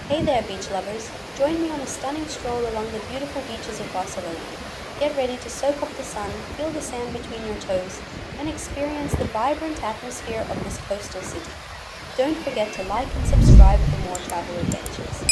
Hey there, beach lovers! Join me on a stunning stroll along the beautiful beaches of Barcelona. Get ready to soak up the sun, feel the sand between your toes, and experience the vibrant atmosphere of this coastal city. Don't forget to like and subscribe for more travel adventures.